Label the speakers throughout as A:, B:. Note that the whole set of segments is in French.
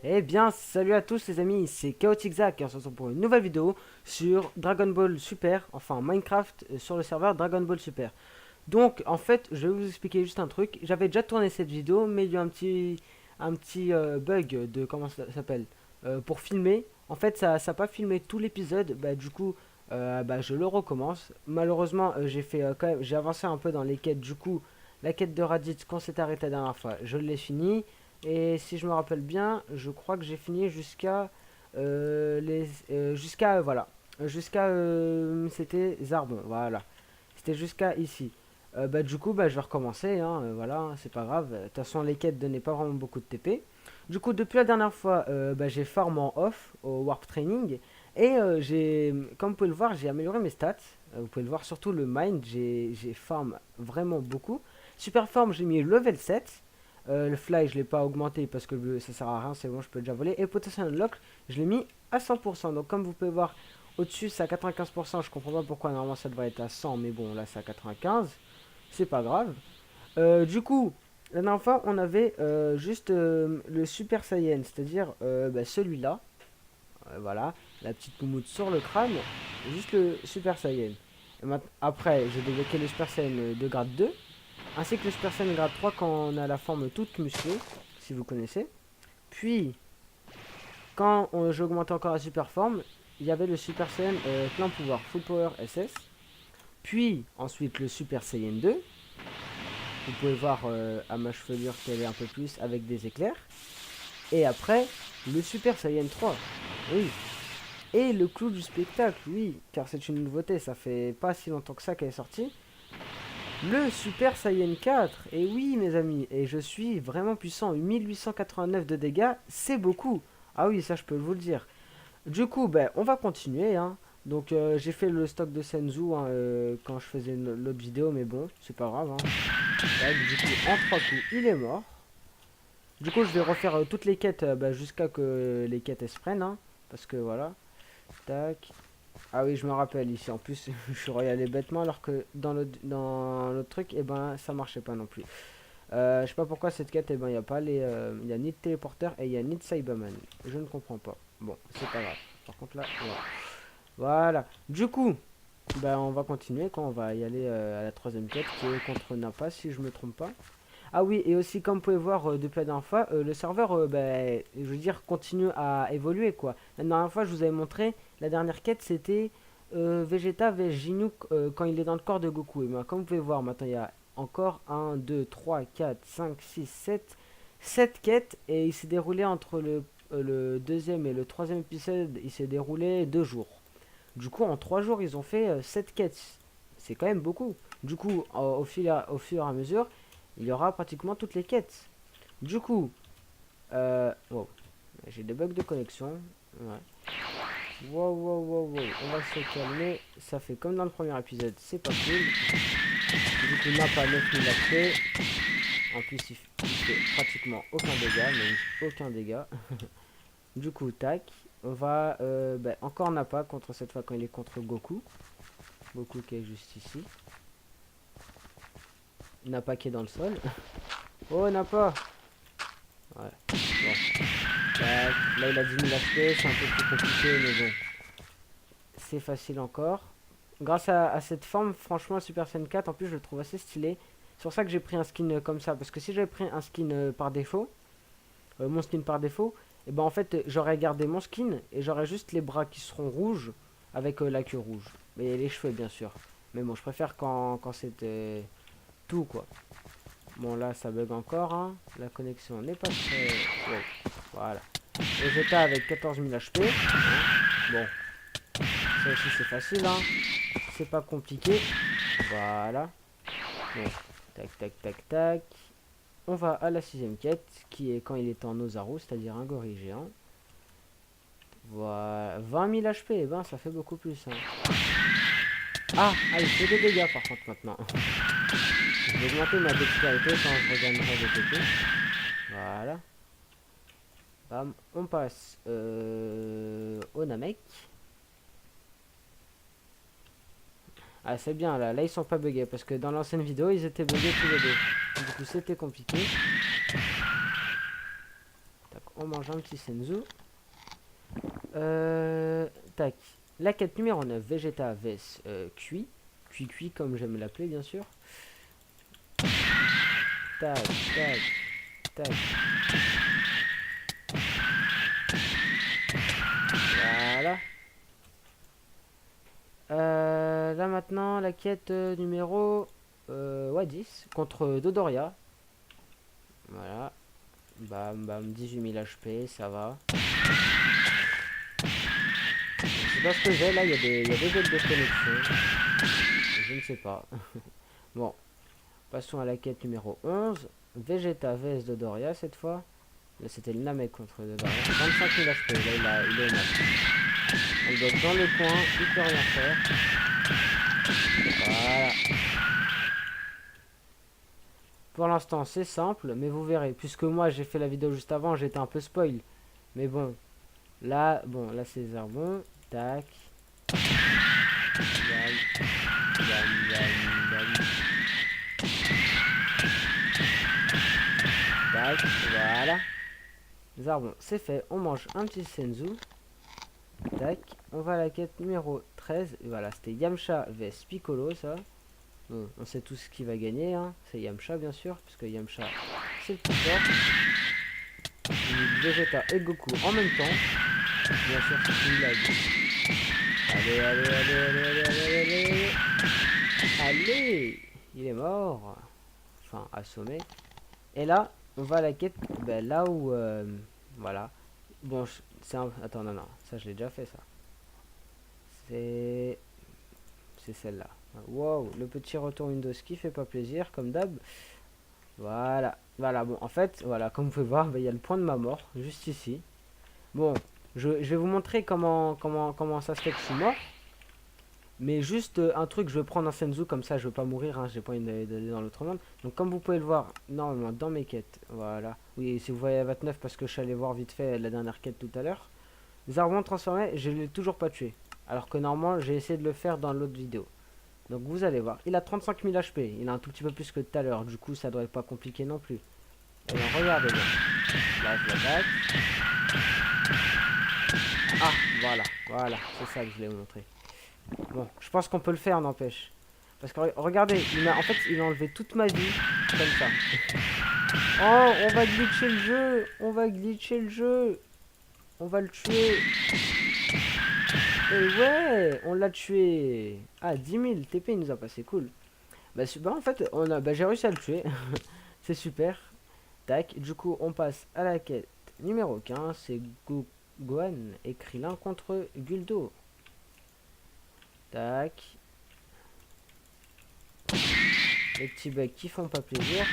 A: Eh bien, salut à tous les amis, c'est Chaotic Zach et on se retrouve pour une nouvelle vidéo sur Dragon Ball Super, enfin Minecraft sur le serveur Dragon Ball Super. Donc, en fait, je vais vous expliquer juste un truc. J'avais déjà tourné cette vidéo, mais il y a eu un petit bug de comment ça s'appelle pour filmer. En fait, ça n'a pas filmé tout l'épisode. Bah, du coup, je le recommence. Malheureusement, j'ai avancé un peu dans les quêtes. Du coup, la quête de Raditz, qu'on s'est arrêté la dernière fois, je l'ai fini. Et si je me rappelle bien, je crois que j'ai fini jusqu'à c'était Zarbon, voilà. C'était jusqu'à ici. Du coup, je vais recommencer, hein, voilà, hein, c'est pas grave. De toute façon, les quêtes donnaient pas vraiment beaucoup de TP. Du coup, depuis la dernière fois, j'ai farm en off au Warp Training. Et comme vous pouvez le voir, j'ai amélioré mes stats. Vous pouvez le voir, surtout le mind, j'ai farm vraiment beaucoup. Super form, j'ai mis level 7. Le fly, je l'ai pas augmenté parce que ça sert à rien, c'est bon, je peux déjà voler. Et potential unlock, je l'ai mis à 100%. Donc, comme vous pouvez voir, au-dessus, c'est à 95%. Je comprends pas pourquoi normalement ça devrait être à 100, mais bon, là c'est à 95. C'est pas grave. Du coup, la dernière fois, on avait juste le Super Saiyan, c'est-à-dire celui-là. Voilà, la petite moumoute sur le crâne. Juste le Super Saiyan. Après, j'ai débloqué le Super Saiyan de grade 2, ainsi que le Super Saiyan grade 3 quand on a la forme toute musclée, si vous connaissez. Puis, quand j'ai augmenté encore la super forme, il y avait le Super Saiyan plein pouvoir, Full Power SS. Puis, ensuite, le Super Saiyan 2. Vous pouvez voir à ma chevelure qu'elle est un peu plus avec des éclairs. Et après, le Super Saiyan 3. Oui. Et le clou du spectacle, oui. Car c'est une nouveauté, ça fait pas si longtemps que ça qu'elle est sortie. Le Super Saiyan 4. Et oui, mes amis. Et je suis vraiment puissant. 1889 de dégâts, c'est beaucoup. Ah oui, ça je peux vous le dire. Du coup, on va continuer, hein. Donc j'ai fait le stock de Senzu hein, quand je faisais l'autre vidéo, mais bon, c'est pas grave, hein. Tac, du coup, en 3 coups, il est mort. Du coup, je vais refaire toutes les quêtes jusqu'à que les quêtes elles se prennent, hein. Parce que voilà. Tac. Ah oui, je me rappelle ici. En plus, je suis allé bêtement alors que dans l'autre truc, ça marchait pas non plus. Je sais pas pourquoi cette quête, il y a pas il y a ni de téléporteur et il y a ni de Cyberman. Je ne comprends pas. Bon, c'est pas grave. Par contre là, voilà. Voilà. Du coup, on va continuer quand on va y aller à la troisième quête qui est contre Nappa si je me trompe pas. Ah oui, et aussi comme vous pouvez voir depuis la dernière fois, le serveur, je veux dire, continue à évoluer quoi. La dernière fois, je vous avais montré, la dernière quête c'était Vegeta vs Ginook quand il est dans le corps de Goku. Et comme vous pouvez voir, maintenant il y a encore un 2 3 4 5 6 7 quêtes et il s'est déroulé entre le deuxième et le troisième épisode, il s'est déroulé 2 jours. Du coup, en 3 jours, ils ont fait 7 quêtes. C'est quand même beaucoup. Du coup, au fur et à mesure, il y aura pratiquement toutes les quêtes. Du coup, wow, j'ai des bugs de connexion. Ouais. Wow, wow, wow, wow. On va se calmer. Ça fait comme dans le premier épisode, c'est pas cool. Du coup, Nappa 9000 HP. En plus, il fait pratiquement aucun dégât, mais aucun dégât. Du coup, tac. On va encore Nappa contre cette fois quand il est contre Goku. Goku qui est juste ici. Nappa qui est dans le sol. Oh, Nappa! Ouais. Bon. Tac. Là, il a 10 000 HP, c'est un peu plus compliqué, mais bon. C'est facile encore. Grâce à cette forme, franchement, Super Saiyan 4, en plus, je le trouve assez stylé. C'est pour ça que j'ai pris un skin comme ça. Parce que si j'avais pris un skin par défaut, mon skin par défaut, et en fait, j'aurais gardé mon skin et j'aurais juste les bras qui seront rouges avec la queue rouge. Et les cheveux, bien sûr. Mais bon, je préfère quand c'était tout, quoi. Bon, là, ça bug encore, hein. La connexion n'est pas très... Wow. Voilà. Vegeta avec 14 000 HP. Hein. Bon, ça aussi, c'est facile, hein. C'est pas compliqué. Voilà. Bon, tac, tac, tac, tac. On va à la sixième quête, qui est quand il est en Ozaru, c'est-à-dire un gorille géant. Voilà. 20 000 HP, eh ben, ça fait beaucoup plus, hein. Il fait des dégâts, par contre, maintenant. Je vais augmenter ma dextérité quand je regagnerai le TP. Voilà. Bam, on passe au Namek. Ah, c'est bien là, ils sont pas buggés parce que dans l'ancienne vidéo ils étaient buggés tous les deux. Du coup c'était compliqué. Tac, on mange un petit senzu. Tac. La quête numéro 9, Vegeta vs cuit. Cuit comme j'aime l'appeler bien sûr. Tac, tac, tac. Voilà. Là maintenant, la quête numéro 10 contre Dodoria. Voilà. Bam, bam, 18 000 HP, ça va. Je sais pas ce que j'ai, là, il y a des bugs de connexion. Je ne sais pas. Bon, passons à la quête numéro 11. Vegeta vs Dodoria cette fois. Là, c'était le Namek contre Dodoria. 25 000 HP, là, il est au max. On doit être dans le coin, il peut rien faire. Voilà. Pour l'instant, c'est simple, mais vous verrez. Puisque moi, j'ai fait la vidéo juste avant, j'étais un peu spoil. Mais bon, là c'est Zarbon. Tac. Yam, yam, yam, yam. Tac, voilà. Zarbon, c'est fait. On mange un petit senzu. Tac. On va à la quête numéro 13. Et voilà, c'était Yamcha vs Piccolo, ça. Bon, on sait tous qui va gagner, hein. C'est Yamcha, bien sûr, puisque Yamcha, c'est le plus fort. Vegeta et Goku en même temps. Bien sûr, c'est une blague. Allez, allez, allez, allez, allez, allez, allez. Allez, il est mort. Enfin, assommé. Et là, on va à la quête, ben, là où... voilà. Bon, c'est un... Attends, non, non. Ça, je l'ai déjà fait, ça. C'est celle-là. Wow, le petit retour Windows qui fait pas plaisir, comme d'hab. Voilà. Voilà, bon, en fait, voilà, comme vous pouvez voir, ben, il y a le point de ma mort, juste ici. Bon, je vais vous montrer comment ça se fait que je suis mort. Mais juste un truc, je vais prendre un senzu comme ça, je veux pas mourir, hein, j'ai pas envie d'aller dans l'autre monde. Donc comme vous pouvez le voir, normalement dans mes quêtes, voilà. Oui, si vous voyez à 29 parce que je suis allé voir vite fait la dernière quête tout à l'heure. Zarbon transformé, je l'ai toujours pas tué. Alors que normalement, j'ai essayé de le faire dans l'autre vidéo. Donc vous allez voir, il a 35 000 HP, il a un tout petit peu plus que tout à l'heure, du coup ça doit être pas compliqué non plus. Et bien regardez bien. Là je l'attaque. Ah, voilà, voilà, c'est ça que je voulais vous montrer. Bon, je pense qu'on peut le faire, n'empêche. Parce que regardez, en fait, il a enlevé toute ma vie, comme ça. Oh, on va glitcher le jeu, on va glitcher le jeu. On va le tuer. Et ouais, on l'a tué. Ah, 10 000 TP, il nous a passé, cool. Bah, en fait, j'ai réussi à le tuer. C'est super. Tac, du coup, on passe à la quête numéro 15. C'est Gohan et Krillin contre Guldo. Tac. Les petits bugs qui font pas plaisir.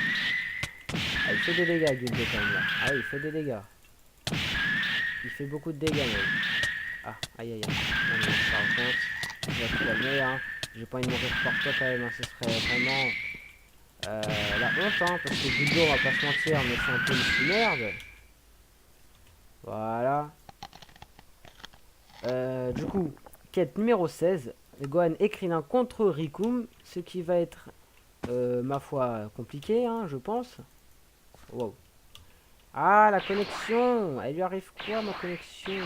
A: Ah, il fait des dégâts, Guldo, quand même, là. Ah oui, il fait des dégâts. Il fait beaucoup de dégâts, même. Ah, aïe, aïe, aïe. Par contre, je vais te calmer, hein. J'ai pas envie de mourir par toi, quand même, hein. Ce serait vraiment... la honte, hein, parce que Guldo, on va pas se mentir, mais c'est un peu une petite merde. Voilà. Du coup, quête numéro 16. Gohan et Krillin contre Rikum. Ce qui va être, ma foi, compliqué, hein, je pense. Wow. Ah, la connexion. Elle lui arrive quoi, ma connexion?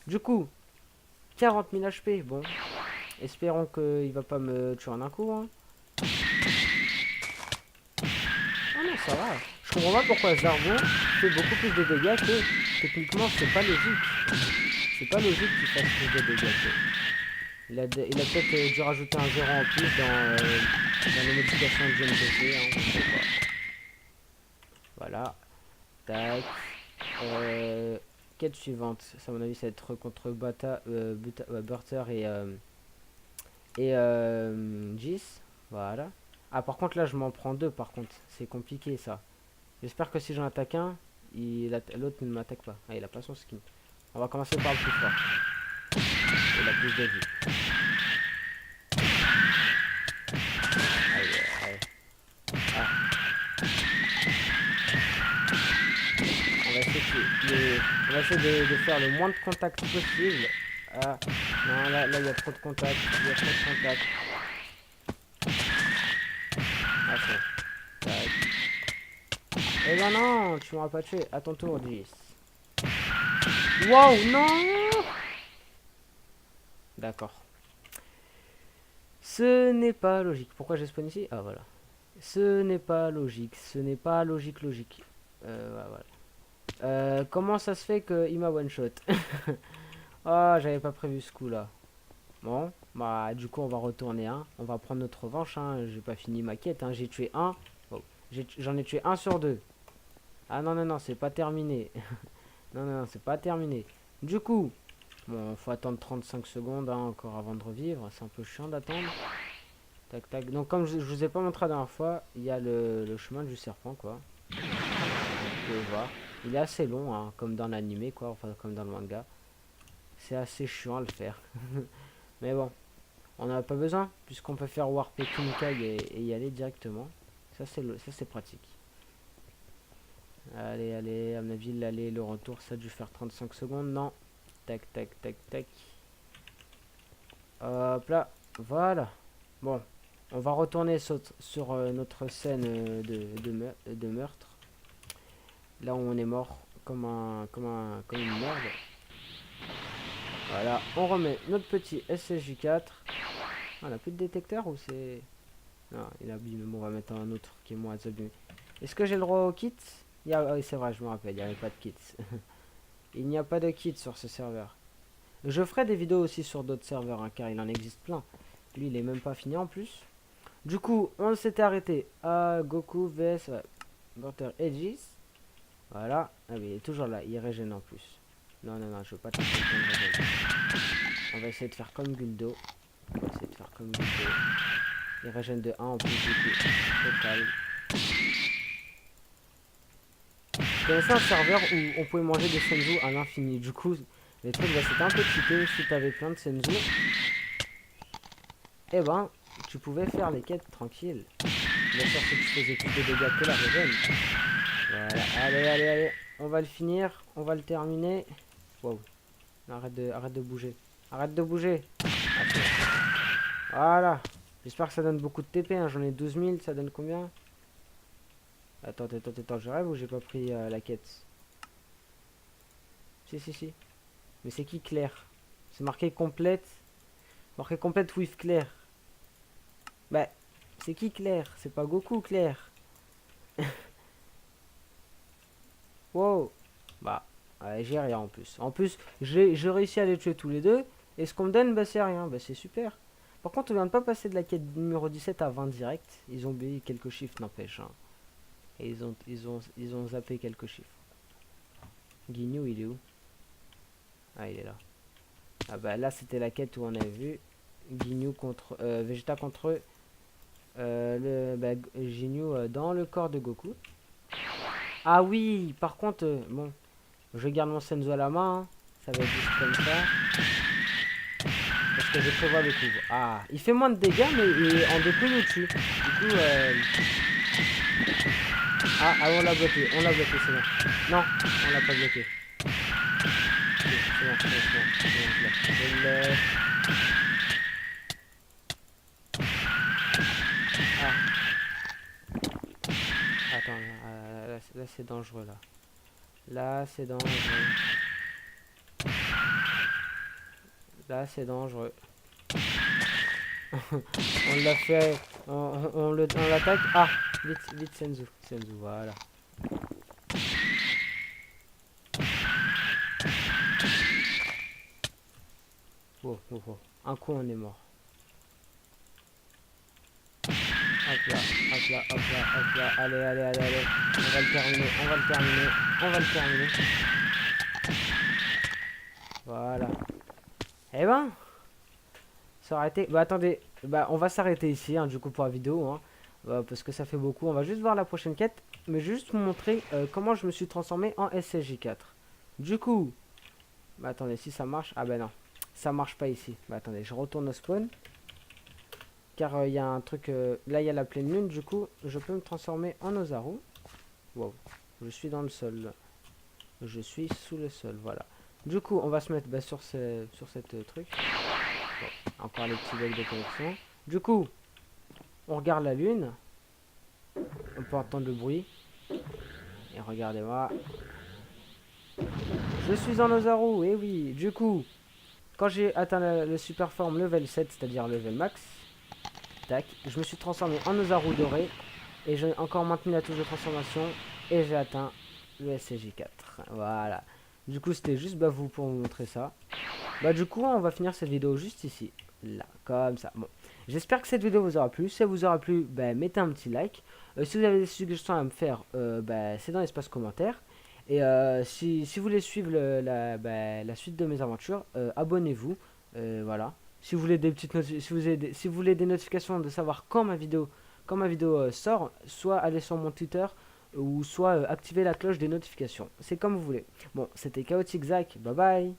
A: Du coup, 40 000 HP. Bon. Espérons qu'il va pas me tuer en un coup, hein. Ah non, ça va. Je comprends pas pourquoi Zarbon fait beaucoup plus de dégâts que... Techniquement, c'est pas logique. C'est pas logique qu'il fasse plus de dégâts. Il a peut-être dû rajouter un 0 en plus dans les modifications de GMPC, hein, je sais pas. Voilà. Tac. Quête suivante. Ça, à mon avis, ça va être contre Burter et Jis. Voilà. Ah, par contre, là, je m'en prends deux, par contre. C'est compliqué, ça. J'espère que si j'en attaque un, l'autre ne m'attaque pas. Ah, il a pas son skin. On va commencer par le plus fort. Il a plus de vie. Allez, allez. Ah. On va essayer de faire le moins de contact possible. Ah, non, là, il y a trop de contact. Il y a trop de contact. Ah, c'est bon. Tac. Eh ben non, tu m'auras pas tué. À ton tour, 10. Wow, non. D'accord. Ce n'est pas logique. Pourquoi j'ai spawn ici? Ah, voilà. Ce n'est pas logique. Ce n'est pas logique. Voilà. Comment ça se fait qu'il m'a one shot? Ah, j'avais pas prévu ce coup là. Bon, bah du coup on va retourner un. On va prendre notre revanche. Hein. J'ai pas fini ma quête. Hein. J'ai tué un. Oh. J'en ai tué un sur deux. Ah non, non, non, c'est pas terminé. Non, non, non, c'est pas terminé. Du coup, bon, faut attendre 35 secondes hein, encore avant de revivre. C'est un peu chiant d'attendre. Tac, tac. Donc comme je vous ai pas montré la dernière fois, il y a le chemin du serpent quoi. Vous pouvez voir. Il est assez long, hein, comme dans l'animé quoi, enfin comme dans le manga. C'est assez chiant à le faire. Mais bon, on n'a pas besoin, puisqu'on peut faire Warp et Kunkai et y aller directement. Ça c'est pratique. Allez, allez, à mon avis, l'aller, le retour, ça a dû faire 35 secondes, non. Tac, tac, tac, tac. Hop là, voilà. Bon, on va retourner sur notre scène de meurtre. Là où on est mort comme une merde. Voilà, on remet notre petit SSJ4. Ah, on a plus de détecteur ou c'est... Non, il a abîmé. Bon, on va mettre un autre qui est moins abîmé. Est-ce que j'ai le droit au kit? Oui, c'est vrai, je me rappelle, il n'y avait pas de kit. Il n'y a pas de kit sur ce serveur. Je ferai des vidéos aussi sur d'autres serveurs, hein, car il en existe plein. Lui, il est même pas fini en plus. Du coup, on s'était arrêté à Goku vs Dr. Aegis. Voilà. Ah oui, il est toujours là, il régène en plus. Non, non, non, je veux pas tenter de régène. On va essayer de faire comme Guldo. Il régène de 1 en plus du coup. Total. Je connaissais un serveur où on pouvait manger des senzu à l'infini. Du coup, les trucs, bah, c'était un peu cheaté. Si t'avais plein de senzu, eh ben, tu pouvais faire les quêtes tranquille. Bien sûr, si tu faisais plus de dégâts que la régène. Voilà, allez, allez, allez. On va le finir, on va le terminer. Wow. Arrête de bouger. Arrête de bouger. Ah, voilà. J'espère que ça donne beaucoup de TP. Hein. J'en ai 12 000. Ça donne combien? Attends, je rêve ou j'ai pas pris la quête? Si, si, si. Mais c'est qui Claire? C'est marqué complète. Marqué complète with Claire. Bah, c'est qui Claire? C'est pas Goku, Claire. Wow. Bah, ouais, j'ai rien en plus. En plus, j'ai réussi à les tuer tous les deux. Et ce qu'on me donne, bah c'est rien. Bah c'est super. Par contre, on vient de pas passer de la quête numéro 17 à 20 direct. Ils ont oublié quelques chiffres, n'empêche. Hein. Et ils ont zappé quelques chiffres. Guignou, il est où? Ah, il est là. Ah bah là, c'était la quête où on a vu Guignou contre... Vegeta contre Guignou dans le corps de Goku. Ah oui, par contre, bon, je garde mon Senzu à la main. Hein. Ça va être juste comme ça. Parce que je prévois le coup. Ah, il fait moins de dégâts, mais en deux coups, il nous tue. Du coup, ah, on l'a bloqué, c'est bon. Non, on l'a pas bloqué. Ok, c'est bon, je l'ai. Ah, attends, là c'est dangereux, là. Là, c'est dangereux. Là, c'est dangereux. On l'a fait. On l'attaque. Ah, vite, vite, Senzu. Senzu, voilà. Oh, oh, oh. Un coup, on est mort. Hop là, hop là, hop là, hop là. Allez, allez, allez, allez. On va le terminer, on va le terminer, on va le terminer. Voilà. Eh ben, ça aurait été... Bah attendez, bah on va s'arrêter ici, hein, du coup, pour la vidéo, hein, parce que ça fait beaucoup. On va juste voir la prochaine quête, mais juste vous montrer comment je me suis transformé en SSJ4. Du coup, bah attendez, si ça marche... Ah bah non, ça marche pas ici. Bah attendez, je retourne au spawn. Car il y a un truc... là, il y a la pleine lune, du coup, je peux me transformer en Ozaru. Wow, je suis dans le sol. Je suis sous le sol, voilà. Du coup, on va se mettre sur cette truc. Bon, encore les petits bugs de connexion. Du coup, on regarde la lune. On peut entendre le bruit. Et regardez-moi. Je suis en Ozaru, et oui. Du coup, quand j'ai atteint le super forme level 7, c'est-à-dire level max, tac, je me suis transformé en Ozaru doré. Et j'ai encore maintenu la touche de transformation. Et j'ai atteint le SCJ4. Voilà. Du coup, c'était juste vous pour vous montrer ça. Du coup, on va finir cette vidéo juste ici. Là, comme ça. Bon. J'espère que cette vidéo vous aura plu. Si elle vous aura plu, mettez un petit like. Si vous avez des suggestions à me faire, c'est dans l'espace commentaire. Et si vous voulez suivre la suite de mes aventures, abonnez-vous. Voilà. Si vous voulez des petites si vous voulez des notifications de savoir quand ma vidéo sort, soit allez sur mon Twitter ou soit activer la cloche des notifications. C'est comme vous voulez. Bon, c'était Chaotic Zach. Bye bye.